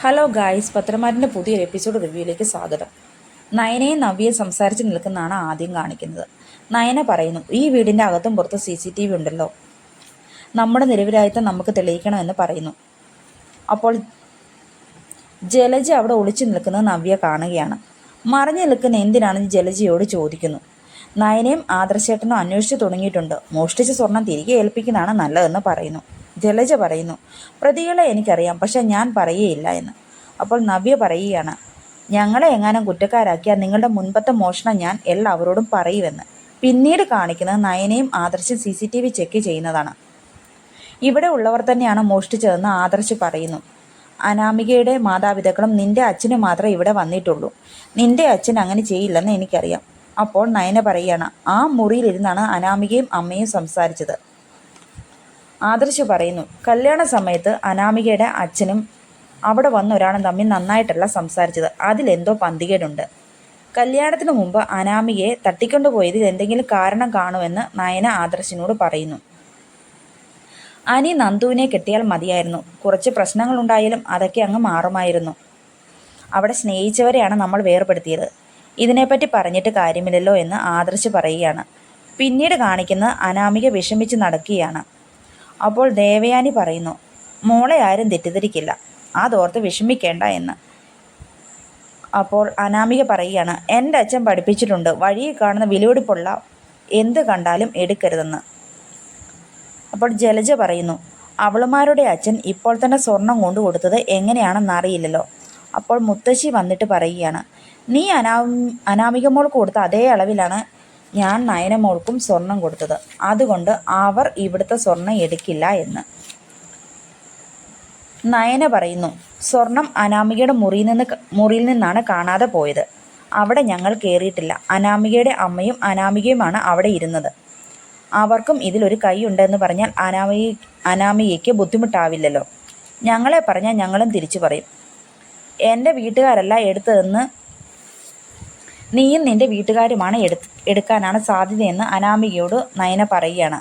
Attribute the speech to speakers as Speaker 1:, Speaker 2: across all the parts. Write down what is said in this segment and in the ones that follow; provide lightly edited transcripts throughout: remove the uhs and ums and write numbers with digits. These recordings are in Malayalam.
Speaker 1: ഹലോ ഗായ്സ്, പത്രമാരിൻ്റെ പുതിയൊരു എപ്പിസോഡ് റിവ്യൂയിലേക്ക് സ്വാഗതം. നയനയും നവ്യയും സംസാരിച്ച് നിൽക്കുന്നതാണ് ആദ്യം കാണിക്കുന്നത്. നയന പറയുന്നു, ഈ വീടിൻ്റെ അകത്തും പുറത്ത് CCTV ഉണ്ടല്ലോ, നമ്മുടെ നിരപരാധിത്വം നമുക്ക് തെളിയിക്കണമെന്ന് പറയുന്നു. അപ്പോൾ ജലജ അവിടെ ഒളിച്ചു നിൽക്കുന്നത് നവ്യ കാണുകയാണ്. മറിഞ്ഞു നിൽക്കുന്ന എന്തിനാണെന്ന് ജലജയോട് ചോദിക്കുന്നു. നയനയും ആദർശേട്ടനും അന്വേഷിച്ചു തുടങ്ങിയിട്ടുണ്ട്. മോഷ്ടിച്ച സ്വർണം തിരികെ ഏൽപ്പിക്കുന്നതാണ് നല്ലതെന്ന് പറയുന്നു. ജലജ പറയുന്നു, പ്രതികളെ എനിക്കറിയാം, പക്ഷെ ഞാൻ പറയുകയില്ല എന്ന്. അപ്പോൾ നവ്യ പറയുകയാണ്, ഞങ്ങളെ എങ്ങാനും കുറ്റക്കാരാക്കിയാൽ നിങ്ങളുടെ മുൻപത്തെ മോഷണം ഞാൻ എല്ലാവരോടും പറയുമെന്ന്. പിന്നീട് കാണിക്കുന്നത് നയനയും ആദർശം CCTV ചെക്ക് ചെയ്യുന്നതാണ്. ഇവിടെ ഉള്ളവർ തന്നെയാണ് മോഷ്ടിച്ചതെന്ന് ആദർശ് പറയുന്നു. അനാമികയുടെ മാതാപിതാക്കളും നിന്റെ അച്ഛനും മാത്രമേ ഇവിടെ വന്നിട്ടുള്ളൂ. നിന്റെ അച്ഛൻ അങ്ങനെ ചെയ്യില്ലെന്ന് എനിക്കറിയാം. അപ്പോൾ നയന പറയുകയാണ്, ആ മുറിയിലിരുന്നാണ് അനാമികയും അമ്മയും സംസാരിച്ചത്. ആദർശ് പറയുന്നു, കല്യാണ സമയത്ത് അനാമികയുടെ അച്ഛനും അവിടെ വന്ന ഒരാളും തമ്മിൽ നന്നായിട്ടല്ല സംസാരിച്ചത്. അതിലെന്തോ പന്തികേടുണ്ട്. കല്യാണത്തിന് മുമ്പ് അനാമികയെ തട്ടിക്കൊണ്ടുപോയതിൽ എന്തെങ്കിലും കാരണം കാണുമെന്ന് നയന ആദർശിനോട് പറയുന്നു. അനി നന്ദുവിനെ കെട്ടിയാൽ മതിയായിരുന്നു. കുറച്ച് പ്രശ്നങ്ങളുണ്ടായാലും അതൊക്കെ അങ്ങ് മാറുമായിരുന്നു. അവിടെ സ്നേഹിച്ചവരെയാണ് നമ്മൾ വേർപെടുത്തിയത്. ഇതിനെപ്പറ്റി പറഞ്ഞിട്ട് കാര്യമില്ലല്ലോ എന്ന് ആദർശ് പറയുകയാണ്. പിന്നീട് കാണിക്കുന്ന അനാമിക വിഷമിച്ച് നടക്കുകയാണ്. അപ്പോൾ ദേവയാനി പറയുന്നു, മോളെ ആരും തെറ്റിദ്ധരിക്കില്ല, അതോർത്ത് വിഷമിക്കേണ്ട എന്ന്. അപ്പോൾ അനാമിക പറയുകയാണ്, എൻ്റെ അച്ഛൻ പഠിപ്പിച്ചിട്ടുണ്ട്, വഴിയിൽ കാണുന്ന വിലപിടിപ്പുള്ള എന്ത് കണ്ടാലും എടുക്കരുതെന്ന്. അപ്പോൾ ജലജ പറയുന്നു, അവളുമാരുടെ അച്ഛൻ ഇപ്പോൾ തന്നെ സ്വർണം കൊണ്ടു കൊടുത്തത് എങ്ങനെയാണെന്ന് അറിയില്ലല്ലോ. അപ്പോൾ മുത്തശ്ശി വന്നിട്ട് പറയുകയാണ്, നീ അനാമിക മോൾക്ക് കൊടുത്ത അതേ അളവിലാണ് ഞാൻ നയനമോൾക്കും സ്വർണം കൊടുത്തത്. അതുകൊണ്ട് അവർ ഇവിടുത്തെ സ്വർണം എടുക്കില്ല എന്ന്. നയന പറയുന്നു, സ്വർണം അനാമികയുടെ മുറിയിൽ നിന്നാണ് കാണാതെ പോയത്. അവിടെ ഞങ്ങൾ കയറിയിട്ടില്ല. അനാമികയുടെ അമ്മയും അനാമികയുമാണ് അവിടെ ഇരുന്നത്. അവർക്കും ഇതിലൊരു കൈയുണ്ടെന്ന് പറഞ്ഞാൽ അനാമികയ്ക്ക് ബുദ്ധിമുട്ടാവില്ലല്ലോ. ഞങ്ങളെ പറഞ്ഞാൽ ഞങ്ങളും തിരിച്ചു പറയും. എൻ്റെ വീട്ടുകാരല്ല എടുത്തതെന്ന് നീയും നിൻ്റെ വീട്ടുകാരുമാണ് എടുക്കാനാണ് സാധ്യതയെന്ന് അനാമികയോട് നയന പറയുകയാണ്.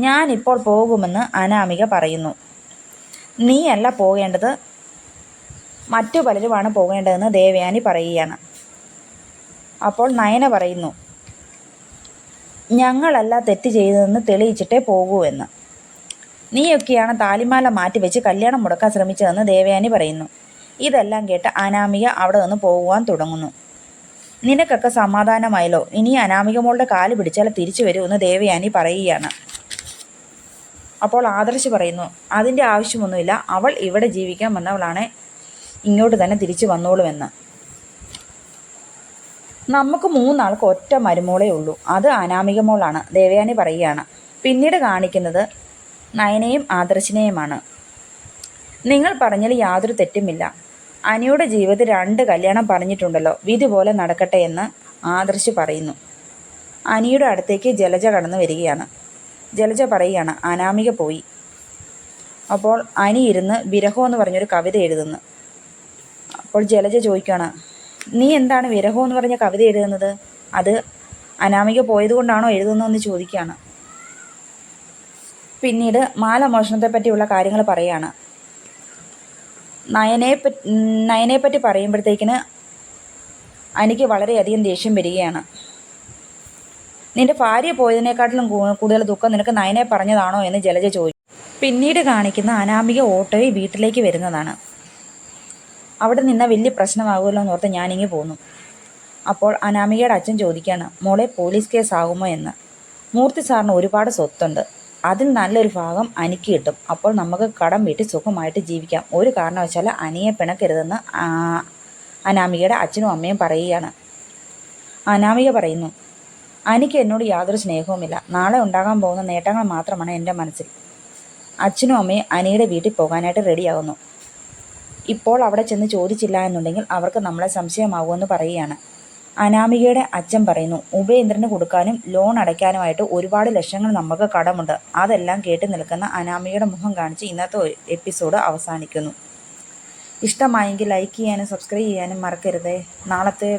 Speaker 1: ഞാനിപ്പോൾ പോകുമെന്ന് അനാമിക പറയുന്നു. നീയല്ല പോകേണ്ടത്, മറ്റു പലരുമാണ് പോകേണ്ടതെന്ന് ദേവയാനി പറയുകയാണ്. അപ്പോൾ നയന പറയുന്നു, ഞങ്ങളല്ല തെറ്റ് ചെയ്തതെന്ന് തെളിയിച്ചിട്ടേ പോകൂ എന്ന്. നീയൊക്കെയാണ് താലിമാല മാറ്റിവെച്ച് കല്യാണം മുടക്കാൻ ശ്രമിച്ചതെന്ന് ദേവയാനി പറയുന്നു. ഇതെല്ലാം കേട്ട് അനാമിക അവിടെ നിന്ന് പോകുവാൻ തുടങ്ങുന്നു. നിനക്കൊക്കെ സമാധാനമായല്ലോ, ഇനി അനാമിക മോളുടെ കാല് പിടിച്ചാൽ തിരിച്ചു വരുമെന്ന് ദേവയാനി പറയുകയാണ്. അപ്പോൾ ആദർശ് പറയുന്നു, അതിൻ്റെ ആവശ്യമൊന്നുമില്ല, അവൾ ഇവിടെ ജീവിക്കാൻ വന്നവളാണ്, ഇങ്ങോട്ട് തന്നെ തിരിച്ചു വന്നോളുമെന്ന്. നമുക്ക് മൂന്നാൾക്ക് ഒറ്റ മരുമോളേ ഉള്ളൂ, അത് അനാമിക മോളാണ്, ദേവയാനി പറയുകയാണ്. പിന്നീട് കാണിക്കുന്നത് നയനയും ആദർശിനെയുമാണ്. നിങ്ങൾ പറഞ്ഞതിൽ യാതൊരു തെറ്റുമില്ല. അനിയുടെ ജീവിതത്തിൽ 2 കല്യാണം പറഞ്ഞിട്ടുണ്ടല്ലോ, വിധി പോലെ നടക്കട്ടെ എന്ന് ആദർശ് പറയുന്നു. അനിയുടെ അടുത്തേക്ക് ജലജ കടന്നു വരികയാണ്. ജലജ പറയുകയാണ്, അനാമിക പോയി. അപ്പോൾ അനി ഇരുന്ന് വിരഹം എന്ന് പറഞ്ഞൊരു കവിത എഴുതുന്നു. അപ്പോൾ ജലജ ചോദിക്കുകയാണ്, നീ എന്താണ് വിരഹം എന്ന് പറഞ്ഞ കവിത എഴുതുന്നത്? അത് അനാമിക പോയതുകൊണ്ടാണോ എഴുതുന്നതെന്ന് ചോദിക്കുകയാണ്. പിന്നീട് മാലമോഷണത്തെ പറ്റിയുള്ള കാര്യങ്ങൾ പറയുകയാണ്. നയനെപ്പറ്റി പറയുമ്പോഴത്തേക്കിന് എനിക്ക് വളരെയധികം ദേഷ്യം വരികയാണ്. നിന്റെ ഭാര്യ പോയതിനേക്കാട്ടിലും കൂടുതൽ ദുഃഖം നിനക്ക് നയനെ പറഞ്ഞതാണോ എന്ന് ജലജ ചോദിച്ചു. പിന്നീട് കാണിക്കുന്ന അനാമിക ഓട്ടോയിൽ വീട്ടിലേക്ക് വരുന്നതാണ്. അവിടെ നിന്ന വലിയ പ്രശ്നമാകുമല്ലോ എന്നോർത്ത് ഞാനിങ്ങി പോന്നു. അപ്പോൾ അനാമികയുടെ അച്ഛൻ ചോദിക്കുകയാണ്, മോളെ പോലീസ് കേസ് ആകുമോ എന്ന്. മൂർത്തി സാറിന് ഒരുപാട് സ്വത്തുണ്ട്, അതിൽ നല്ലൊരു ഭാഗം അനിക്ക് കിട്ടും. അപ്പോൾ നമുക്ക് കടം വീട്ടി സുഖമായിട്ട് ജീവിക്കാം. ഒരു കാരണവശാൽ അനിയെ പിണക്കരുതെന്ന് അനാമികയുടെ അച്ഛനും അമ്മയും പറയുകയാണ്. അനാമിക പറയുന്നു, അനിക്ക് എന്നോട് യാതൊരു സ്നേഹവുമില്ല. നാളെ ഉണ്ടാകാൻ പോകുന്ന നേട്ടങ്ങൾ മാത്രമാണ് എൻ്റെ മനസ്സിൽ. അച്ഛനും അമ്മയും അനിയുടെ വീട്ടിൽ പോകാനായിട്ട് റെഡിയാകുന്നു. ഇപ്പോൾ അവിടെ ചെന്ന് ചോദിച്ചില്ല എന്നുണ്ടെങ്കിൽ അവർക്ക് നമ്മളെ സംശയമാകുമെന്ന് പറയുകയാണ്. അനാമികയുടെ അച്ഛൻ പറയുന്നു, ഉപേന്ദ്രന് കൊടുക്കാനും ലോൺ അടയ്ക്കാനുമായിട്ട് ഒരുപാട് ലക്ഷങ്ങൾ നമുക്ക് കടമുണ്ട്. അതെല്ലാം കേട്ട് നിൽക്കുന്ന അനാമികയുടെ മുഖം കാണിച്ച് ഇന്നത്തെ എപ്പിസോഡ് അവസാനിക്കുന്നു. ഇഷ്ടമായെങ്കിൽ ലൈക്ക് ചെയ്യാനും സബ്സ്ക്രൈബ് ചെയ്യാനും മറക്കരുതേ. നാളത്തെ